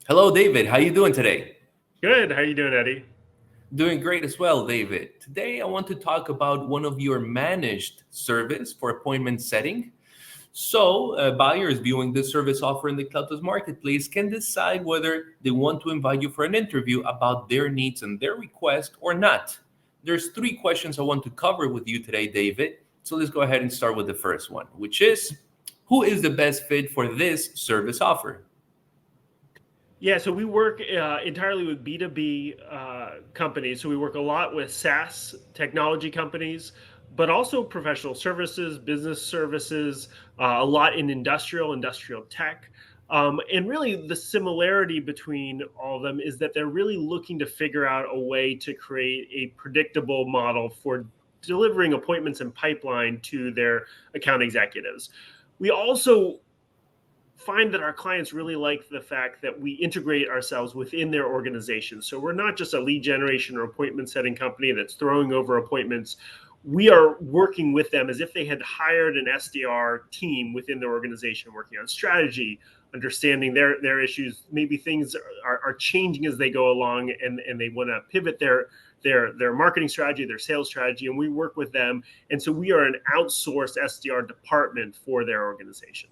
Hello, David. How you doing today? Good. How you doing, Eddie? Doing great as well, David. Today, I want to talk about one of your managed service for appointment setting. Buyers viewing this service offer in the Cloutos Marketplace can decide whether they want to invite you for an interview about their needs and their request or not. There's three questions I want to cover with you today, David. So let's go ahead and start with the first one, which is who is the best fit for this service offer? Yeah, so we work entirely with B2B companies. So we work a lot with SaaS technology companies, but also professional services, business services, a lot in industrial tech. And really, the similarity between all of them is that they're really looking to figure out a way to create a predictable model for delivering appointments and pipeline to their account executives. We also find that our clients really like the fact that we integrate ourselves within their organization. So we're not just a lead generation or appointment setting company that's throwing over appointments. We are working with them as if they had hired an SDR team within their organization, working on strategy, understanding their issues. Maybe things are changing as they go along, and they want to pivot their marketing strategy, their sales strategy, and we work with them. And so we are an outsourced SDR department for their organization.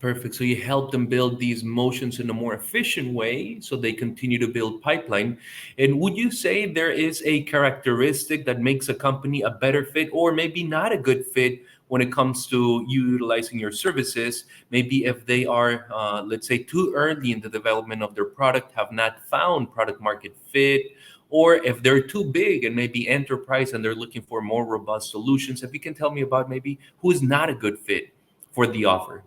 Perfect. So you help them build these motions in a more efficient way so they continue to build pipeline. And would you say there is a characteristic that makes a company a better fit or maybe not a good fit when it comes to utilizing your services? Maybe if they are, let's say, too early in the development of their product, have not found product market fit, or if they're too big and maybe enterprise and they're looking for more robust solutions. If you can tell me about maybe who is not a good fit for the offer.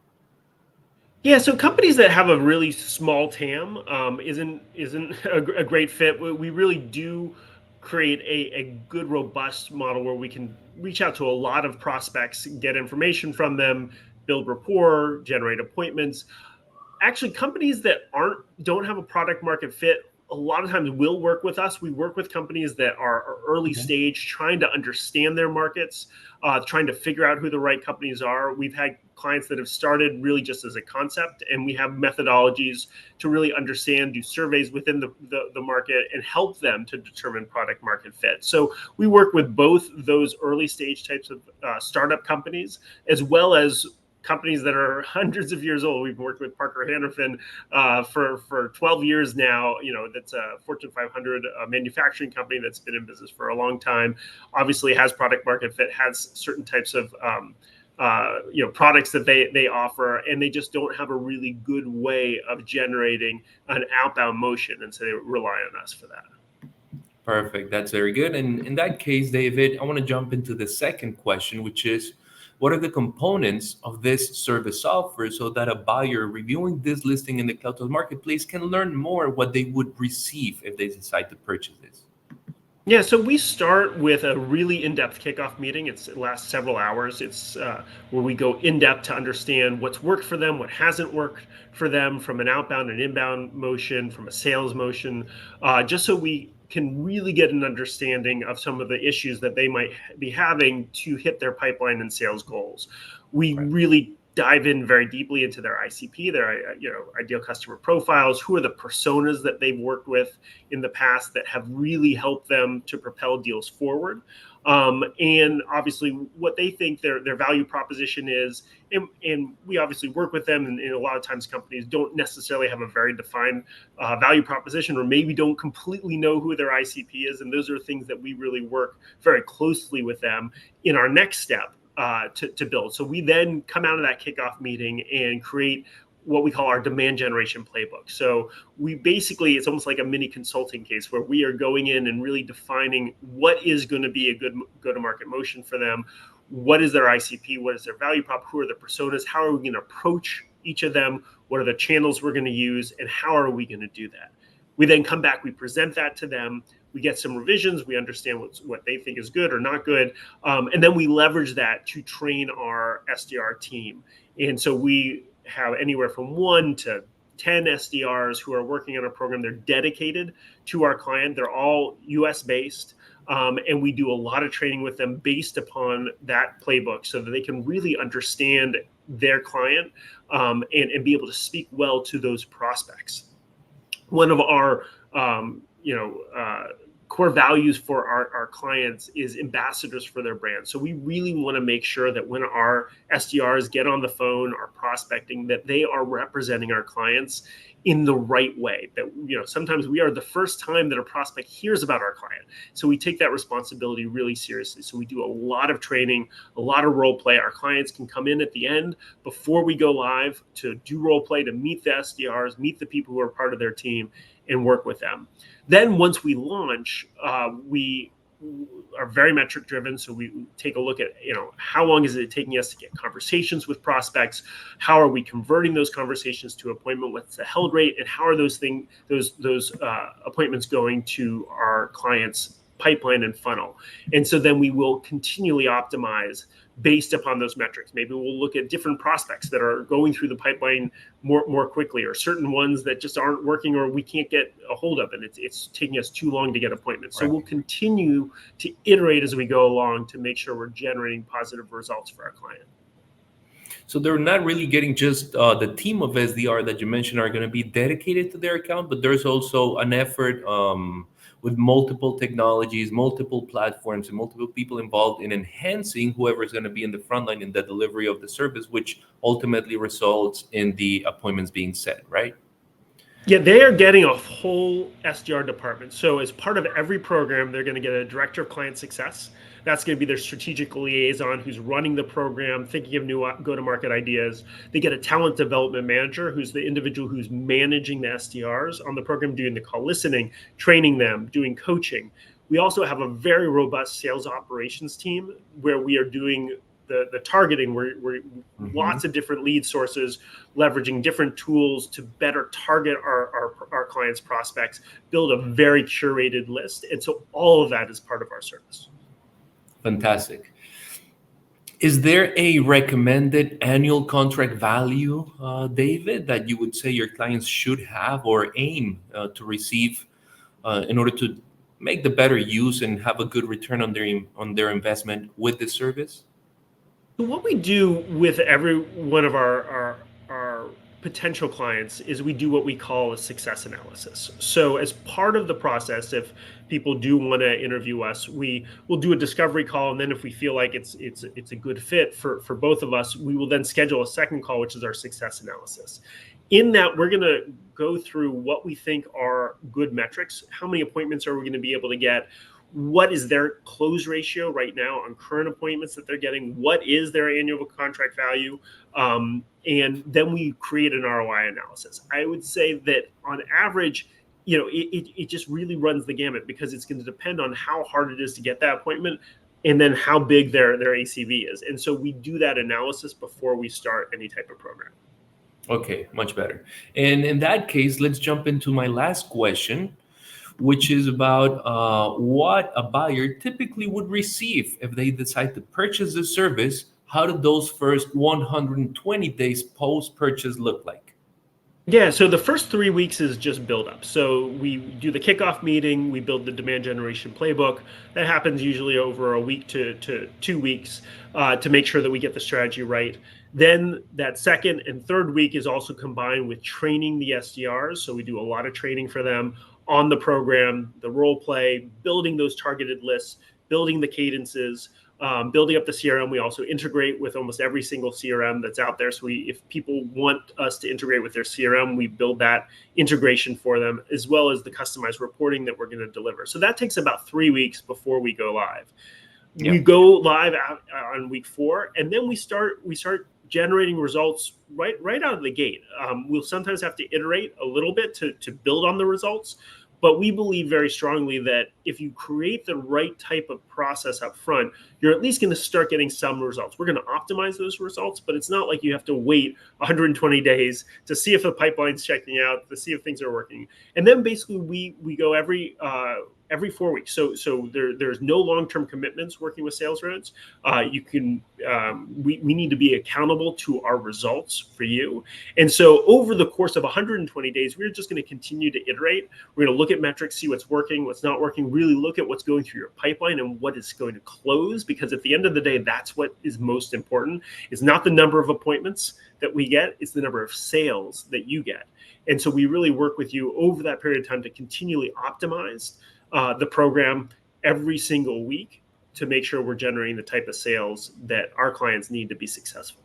Yeah, so companies that have a really small TAM isn't a great fit. We really do create a good, robust model where we can reach out to a lot of prospects, get information from them, build rapport, generate appointments. Actually, companies that don't have a product market fit a lot of times will work with us. We work with companies that are early Okay. stage, trying to understand their markets, trying to figure out who the right companies are. We've had clients that have started really just as a concept, and we have methodologies to really understand, do surveys within the market, and help them to determine product market fit. So we work with both those early stage types of startup companies, as well as companies that are hundreds of years old. We've worked with Parker Hannifin for 12 years now. That's a Fortune 500 manufacturing company that's been in business for a long time. Obviously, has product market fit, has certain types of products that they offer, and they just don't have a really good way of generating an outbound motion, and so they rely on us for that. Perfect. That's very good. And in that case, David, I want to jump into the second question, which is what are the components of this service offer so that a buyer reviewing this listing in the Cloutos Marketplace can learn more what they would receive if they decide to purchase this? Yeah, so we start with a really in-depth kickoff meeting. It lasts several hours. It's where we go in-depth to understand what's worked for them, what hasn't worked for them from an outbound and inbound motion, from a sales motion, just so we can really get an understanding of some of the issues that they might be having to hit their pipeline and sales goals. We Right. really dive in very deeply into their ICP, their ideal customer profiles, who are the personas that they've worked with in the past that have really helped them to propel deals forward. And obviously what they think their value proposition is. And we obviously work with them. And a lot of times companies don't necessarily have a very defined value proposition, or maybe don't completely know who their ICP is. And those are things that we really work very closely with them in our next step to build. So we then come out of that kickoff meeting and create what we call our demand generation playbook. So it's almost like a mini consulting case where we are going in and really defining what is going to be a good go-to-market motion for them. What is their ICP? What is their value prop? Who are the personas? How are we going to approach each of them? What are the channels we're going to use? And how are we going to do that? We then come back, we present that to them. We get some revisions. We understand what they think is good or not good. And then we leverage that to train our SDR team. And so we have anywhere from 1 to 10 SDRs who are working on a program. They're dedicated to our client. They're all US based. And we do a lot of training with them based upon that playbook so that they can really understand their client and be able to speak well to those prospects. one of our core values for our clients is ambassadors for their brand. So we really want to make sure that when our SDRs get on the phone, are prospecting, that they are representing our clients in the right way. That, sometimes we are the first time that a prospect hears about our client. So we take that responsibility really seriously. So we do a lot of training, a lot of role play. Our clients can come in at the end before we go live to do role play, to meet the SDRs, meet the people who are part of their team, and work with them. Then once we launch, we are very metric driven. So we take a look at, how long is it taking us to get conversations with prospects? How are we converting those conversations to appointment? What's the held rate? And how are those appointments going to our clients' pipeline and funnel? And so then we will continually optimize based upon those metrics. Maybe we'll look at different prospects that are going through the pipeline more quickly, or certain ones that just aren't working or we can't get a hold of, and it's taking us too long to get appointments. So we'll continue to iterate as we go along to make sure we're generating positive results for our client. So they're not really getting just the team of SDR that you mentioned are going to be dedicated to their account, but there's also an effort with multiple technologies, multiple platforms, and multiple people involved in enhancing whoever is going to be in the front line in the delivery of the service, which ultimately results in the appointments being set, right? Yeah, they are getting a whole SDR department. So as part of every program, they're going to get a director of client success. That's going to be their strategic liaison who's running the program, thinking of new go-to-market ideas. They get a talent development manager who's the individual who's managing the SDRs on the program, doing the call listening, training them, doing coaching. We also have a very robust sales operations team where we are doing the targeting, where lots of different lead sources, leveraging different tools to better target our clients' prospects, build a very curated list. And so all of that is part of our service. Fantastic. Is there a recommended annual contract value, David, that you would say your clients should have or aim to receive in order to make the better use and have a good return on their investment with this service? What we do with every one of our potential clients is we do what we call a success analysis. So as part of the process, if people do want to interview us, we will do a discovery call, and then if we feel like it's a good fit for both of us, we will then schedule a second call, which is our success analysis. In that, we're going to go through what we think are good metrics. How many appointments are we going to be able to get? What is their close ratio right now on current appointments that they're getting? What is their annual contract value? And then we create an ROI analysis. I would say that on average, it just really runs the gamut, because it's going to depend on how hard it is to get that appointment and then how big their ACV is. And so we do that analysis before we start any type of program. Okay, much better. And in that case, let's jump into my last question, which is about what a buyer typically would receive if they decide to purchase the service. How do those first 120 days post-purchase look like? Yeah, so the first 3 weeks is just build up. So we do the kickoff meeting, we build the demand generation playbook. That happens usually over a week to 2 weeks to make sure that we get the strategy right. Then that second and third week is also combined with training the SDRs. So we do a lot of training for them on the program, the role play, building those targeted lists, building the cadences, building up the CRM. We also integrate with almost every single CRM that's out there. So if people want us to integrate with their CRM, we build that integration for them, as well as the customized reporting that we're going to deliver. So that takes about 3 weeks before we go live. Yeah. We go live on week 4, and then we start generating results right out of the gate. We'll sometimes have to iterate a little bit to build on the results, but we believe very strongly that if you create the right type of process up front, you're at least going to start getting some results. We're going to optimize those results, but it's not like you have to wait 120 days to see if the pipeline's checking out, to see if things are working. And then basically we go every every 4 weeks. So there's no long-term commitments working with SalesRoads. We need to be accountable to our results for you. And so over the course of 120 days, we're just going to continue to iterate. We're going to look at metrics, see what's working, what's not working, really look at what's going through your pipeline and what is going to close. Because at the end of the day, that's what is most important. It's not the number of appointments that we get, it's the number of sales that you get. And so we really work with you over that period of time to continually optimize the program every single week to make sure we're generating the type of sales that our clients need to be successful.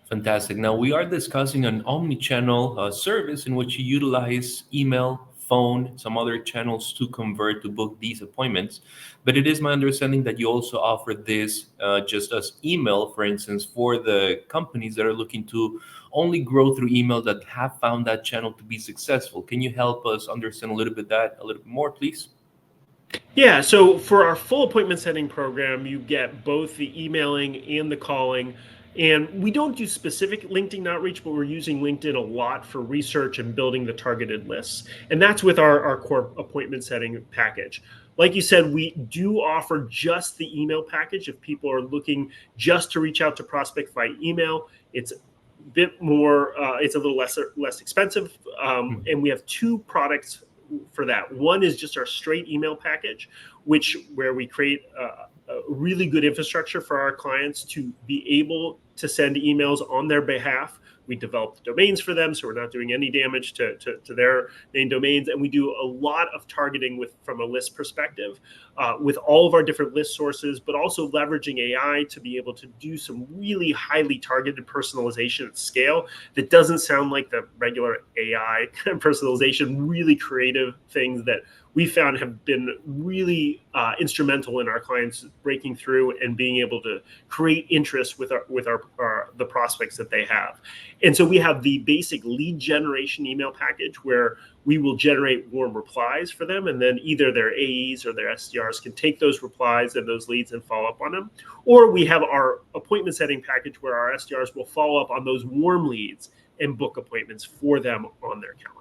Fantastic. Now, we are discussing an omni-channel service in which you utilize email, phone, some other channels to convert to book these appointments. But it is my understanding that you also offer this just as email, for instance, for the companies that are looking to only grow through email that have found that channel to be successful. Can you help us understand a little bit more, please? Yeah, so for our full appointment setting program, you get both the emailing and the calling. And we don't do specific LinkedIn outreach, but we're using LinkedIn a lot for research and building the targeted lists. And that's with our core appointment setting package. Like you said, we do offer just the email package if people are looking just to reach out to prospects by email. It's a bit more, it's a little less expensive. And we have two products for that. One is just our straight email package, where we create a really good infrastructure for our clients to be able to send emails on their behalf. We develop the domains for them, so we're not doing any damage to their main domains. And we do a lot of targeting from a list perspective with all of our different list sources, but also leveraging AI to be able to do some really highly targeted personalization at scale that doesn't sound like the regular AI kind of personalization, really creative things that we found have been really instrumental in our clients breaking through and being able to create interest with the prospects that they have. And so we have the basic lead generation email package where we will generate warm replies for them, and then either their AEs or their SDRs can take those replies and those leads and follow up on them. Or we have our appointment setting package where our SDRs will follow up on those warm leads and book appointments for them on their calendar.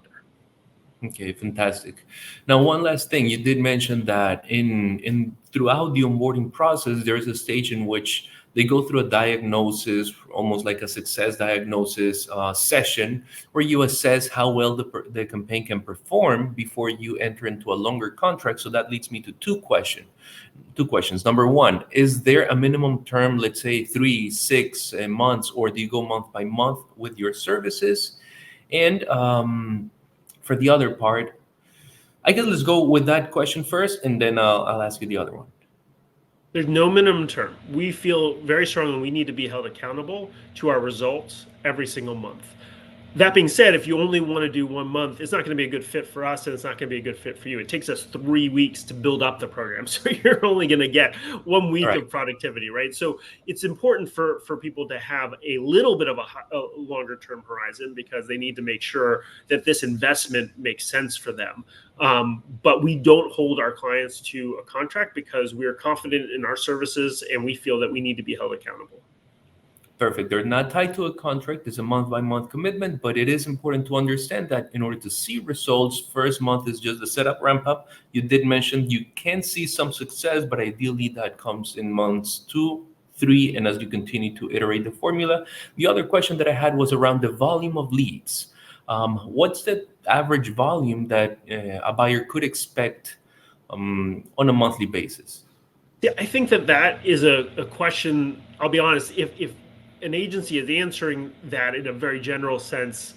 Okay, fantastic. Now, one last thing, you did mention that in throughout the onboarding process, there's a stage in which they go through a diagnosis, almost like a success diagnosis session, where you assess how well the campaign can perform before you enter into a longer contract. So that leads me to two questions. Number one, is there a minimum term, let's say 3, 6 months, or do you go month by month with your services? And for the other part, I guess let's go with that question first, and then I'll ask you the other one. There's no minimum term. We feel very strongly we need to be held accountable to our results every single month. That being said, if you only want to do 1 month, it's not going to be a good fit for us, and it's not going to be a good fit for you. It takes us 3 weeks to build up the program. So you're only going to get 1 week of productivity, right? So it's important for people to have a little bit of a longer term horizon because they need to make sure that this investment makes sense for them. But we don't hold our clients to a contract because we are confident in our services and we feel that we need to be held accountable. Perfect. They're not tied to a contract. It's a month-by-month commitment, but it is important to understand that in order to see results, first month is just the setup, ramp up. You did mention you can see some success, but ideally that comes in months 2, 3, and as you continue to iterate the formula. The other question that I had was around the volume of leads. What's the average volume that a buyer could expect on a monthly basis? Yeah, I think that is a question. I'll be honest, if an agency is answering that in a very general sense,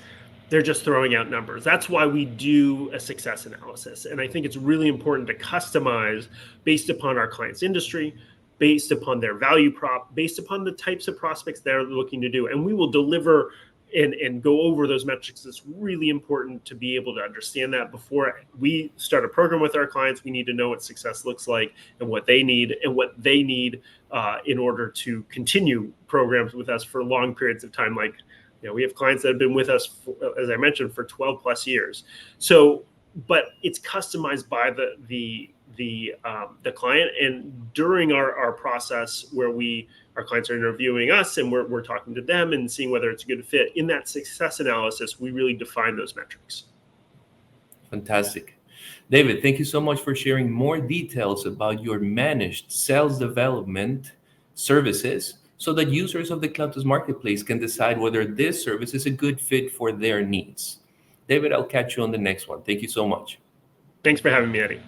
they're just throwing out numbers. That's why we do a success analysis. And I think it's really important to customize based upon our client's industry, based upon their value prop, based upon the types of prospects they're looking to do. And we will deliver and go over those metrics. It's really important to be able to understand that before we start a program with our clients. We need to know what success looks like and what they need in order to continue programs with us for long periods of time. Like, we have clients that have been with us, as I mentioned, for 12 plus years. So, but it's customized by the client, and during our process where our clients are interviewing us and we're talking to them and seeing whether it's a good fit, in that success analysis we really define those metrics. Fantastic. David, thank you so much for sharing more details about your managed sales development services so that users of the Cloudtus Marketplace can decide whether this service is a good fit for their needs. David, I'll catch you on the next one. Thank you so much. Thanks for having me, Eddie.